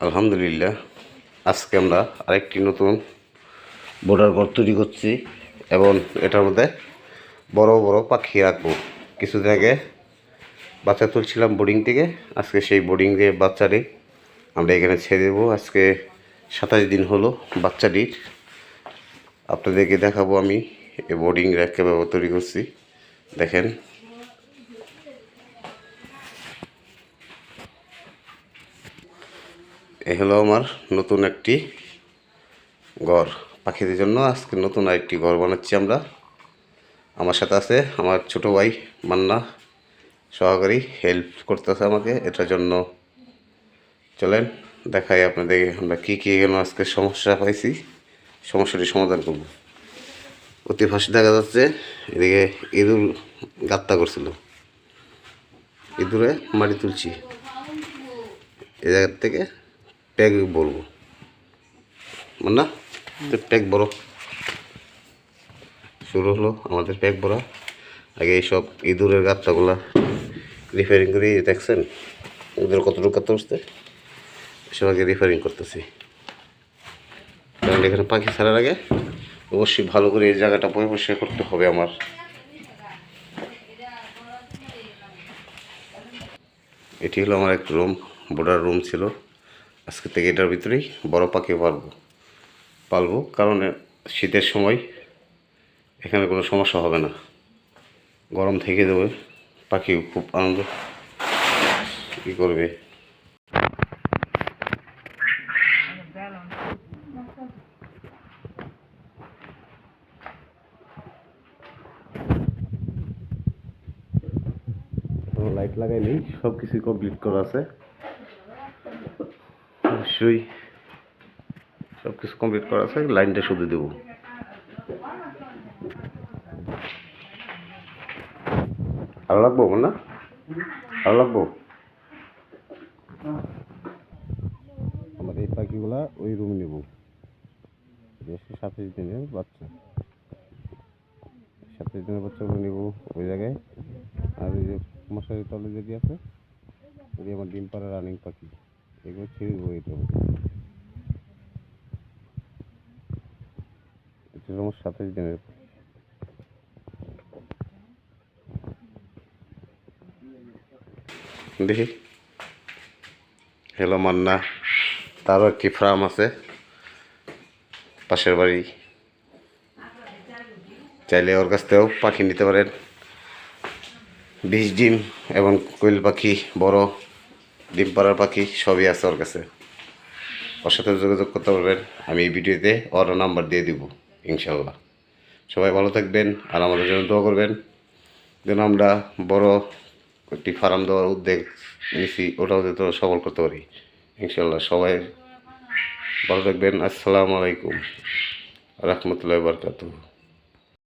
আলহামদুলিল্লাহ, আজকে আমরা আরেকটি নতুন বোর্ডার ঘর তৈরি করছি এবং এটার মধ্যে বড় বড় পাখি রাখবো। কিছুদিন আগে বাচ্চা তুলছিলাম বোর্ডিং থেকে, আজকে সেই বোর্ডিং দিয়ে বাচ্চাটি আমরা এখানে ছেড়ে দেবো। আজকে 27 দিন হলো বাচ্চাটির। আপনাদেরকে দেখাবো আমি এই বোর্ডিং র্যাক কীভাবে তৈরি করছি। দেখেন, এ হলো আমার নতুন একটি ঘর পাখিদের জন্য। আজকে নতুন আরেকটি ঘর বানাচ্ছি আমরা। আমার সাথে আছে আমার ছোট ভাই মান্না, সহকারী হেল্প করতেছে আমাকে এটার জন্য। চলেন দেখাই আপনাদের আমরা কী কী এখানে আজকে সমস্যা পাইছি, সমস্যাটি সমাধান করব। অতি ফাঁসে দেখা যাচ্ছে এদিকে ইঁদুর গাত্তা করছিল, ইঁদুরে মাটি তুলছি। এই জায়গার থেকে প্যাক বলবো মান্না, প্যাক বড় শুরু হলো আমাদের প্যাক ভরা। আগে এইসব ইঁদুরের গাত্তাগুলা রিপেয়ারিং করি, দেখছেন ইঁদুর কতটুকু গাত্তা উঠছে, এসব আগে রিপেয়ারিং করতেছি। কারণ এখানে পাখি ছাড়ার আগে অবশ্যই ভালো করে এই জায়গাটা পরিষ্কার করতে হবে আমার। এটি হলো আমার একটা রুম, বোর্ডার রুম ছিল। আজকে থেকে এটার ভিতরেই বড় পাখি পালবো, কারণ শীতের সময় এখানে কোনো সমস্যা হবে না, গরম থেকে দেবে, পাখি খুব আনন্দ কী করবে। লাইট লাগাই নেই, সব কিছুই কমপ্লিট করা আছে। অবশ্যই সব কিছু কমপ্লিট করা আছে, লাইনটা শুধু দেবো। ভালো লাগবো না, ভালো লাগবো। আমার এই পাখিগুলা ওই রুমে নেব, 27 দিনের বাচ্চা, 27 দিনের বাচ্চাগুলো নেব ওই জায়গায়। আর ওই যে মশারি তলে যেটি আছে ওই আমার ডিম পাড়া রানিং পাখি, এগুলো ছেড়ে দেবো। এটা আমার 27 দিনের। দেখি হ্যালো মান্না, তারও একটি ফার্ম আছে পাশের বাড়ি, চাইলে ওর কাছ থেকেও পাখি নিতে পারেন। 20 ডিম এবং কোয়েল পাখি, বড় ডিম পাড়ার পাখি সবই আছে ওর কাছে, ওর সাথে যোগাযোগ করতে পারবেন। আমি এই ভিডিওতে ওর নাম্বার দিয়ে দিব ইনশাল্লাহ। সবাই ভালো থাকবেন আর আমাদের জন্য দোয়া করবেন যেন আমরা বড় একটি ফার্ম দেওয়ার উদ্যোগ নিয়েছি, ওটাও যাতে সফল করতে পারি ইনশাল্লাহ। সবাই ভালো থাকবেন। আসসালামু আলাইকুম রহমতুল্লাহি ওয়া বারাকাতুহু।